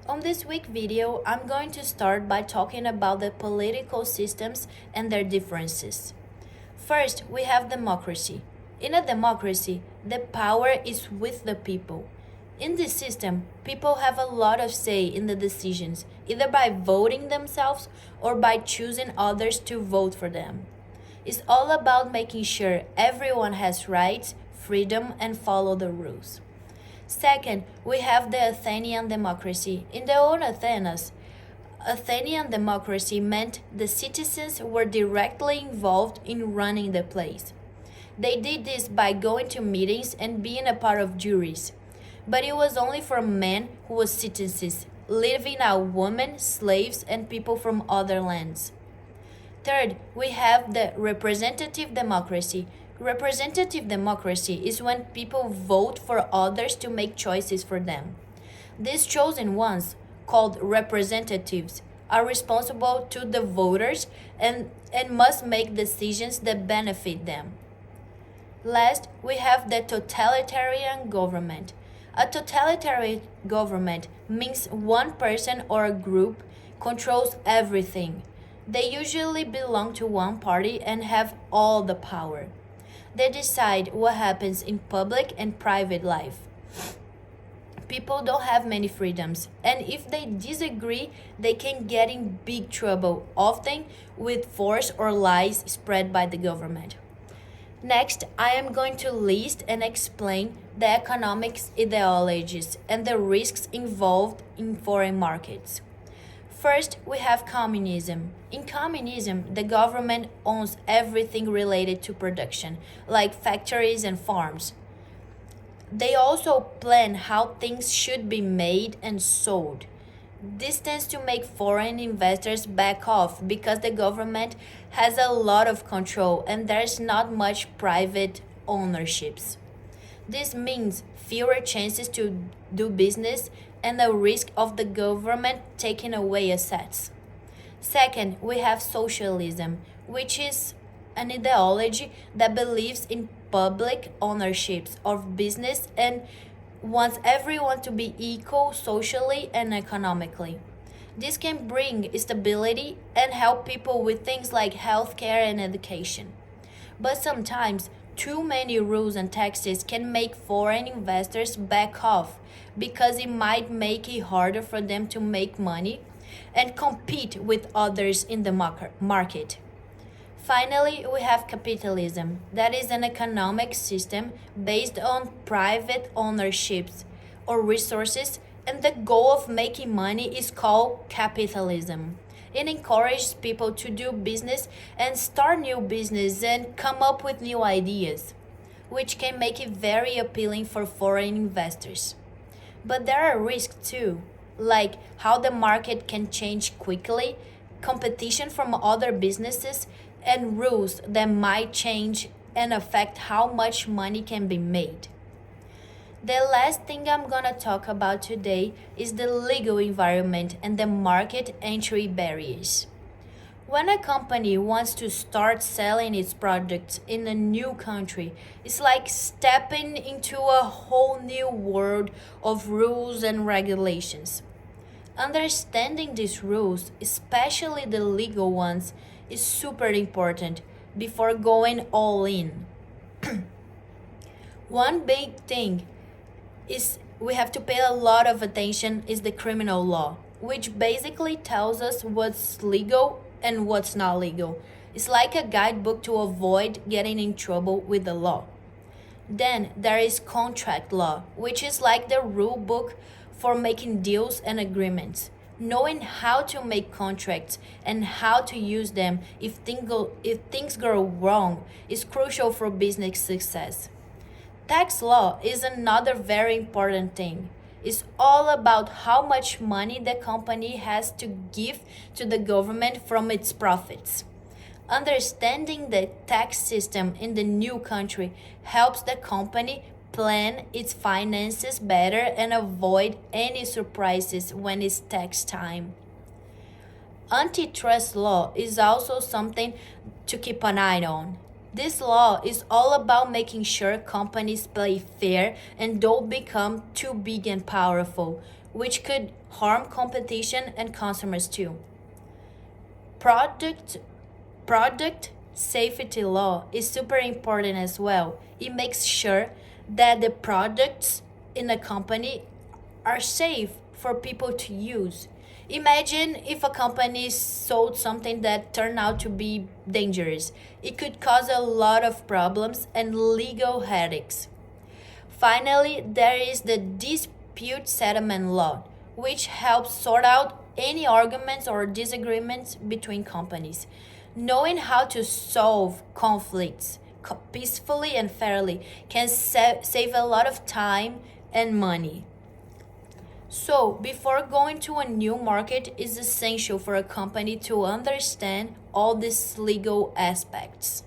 On this week video, I'm going to start by talking about the political systems and their differences. First, we have democracy. In a democracy, the power is with the people. In this system, people have a lot of say in the decisions, either by voting themselves or by choosing others to vote for them. It's all about making sure everyone has rights, freedom, and follow the rules. Second, we have the Athenian democracy. In the old Athens, Athenian democracy meant the citizens were directly involved in running the place. They did this by going to meetings and being a part of juries. But it was only for men who were citizens, leaving out women, slaves, and people from other lands. Third, we have the representative democracy. Representative democracy is when people vote for others to make choices for them. These chosen ones, called representatives, are responsible to the voters and must make decisions that benefit them. Last, we have the totalitarian government. A totalitarian government means one person or a group controls everything. They usually belong to one party and have all the power. They decide what happens in public and private life. People don't have many freedoms, and if they disagree, they can get in big trouble, often with force or lies spread by the government. Next, I am going to list and explain the economics ideologies and the risks involved in foreign markets. First, we have communism. In communism, the government owns everything related to production, like factories and farms. They also plan how things should be made and sold. This tends to make foreign investors back off because the government has a lot of control and there's not much private ownerships. This means fewer chances to do business and the risk of the government taking away assets. Second, we have socialism, which is an ideology that believes in public ownerships of business and wants everyone to be equal socially and economically. This can bring stability and help people with things like healthcare and education. But sometimes, too many rules and taxes can make foreign investors back off because it might make it harder for them to make money and compete with others in the market. Finally, we have capitalism. That is an economic system based on private ownerships or resources, and the goal of making money is called capitalism. It encourages people to do business and start new business and come up with new ideas, which can make it very appealing for foreign investors. But there are risks too, like how the market can change quickly, competition from other businesses, and rules that might change and affect how much money can be made. The last thing I'm gonna talk about today is the legal environment and the market entry barriers. When a company wants to start selling its products in a new country, it's like stepping into a whole new world of rules and regulations. Understanding these rules, especially the legal ones, is super important before going all in. One big thing is we have to pay a lot of attention is the criminal law, which basically tells us what's legal and what's not legal. It's like a guidebook to avoid getting in trouble with the law. Then there is contract law, which is like the rule book for making deals and agreements. Knowing how to make contracts and how to use them if things go wrong is crucial for business success. Tax law is another very important thing. It's all about how much money the company has to give to the government from its profits. Understanding the tax system in the new country helps the company plan its finances better and avoid any surprises when it's tax time. Antitrust law is also something to keep an eye on. This law is all about making sure companies play fair and don't become too big and powerful, which could harm competition and consumers too. Product Product safety law is super important as well. It makes sure that the products in a company are safe for people to use. Imagine if a company sold something that turned out to be dangerous. It could cause a lot of problems and legal headaches. Finally, there is the dispute settlement law, which helps sort out any arguments or disagreements between companies. Knowing how to solve conflicts peacefully and fairly can save a lot of time and money. So, before going to a new market, it's essential for a company to understand all these legal aspects.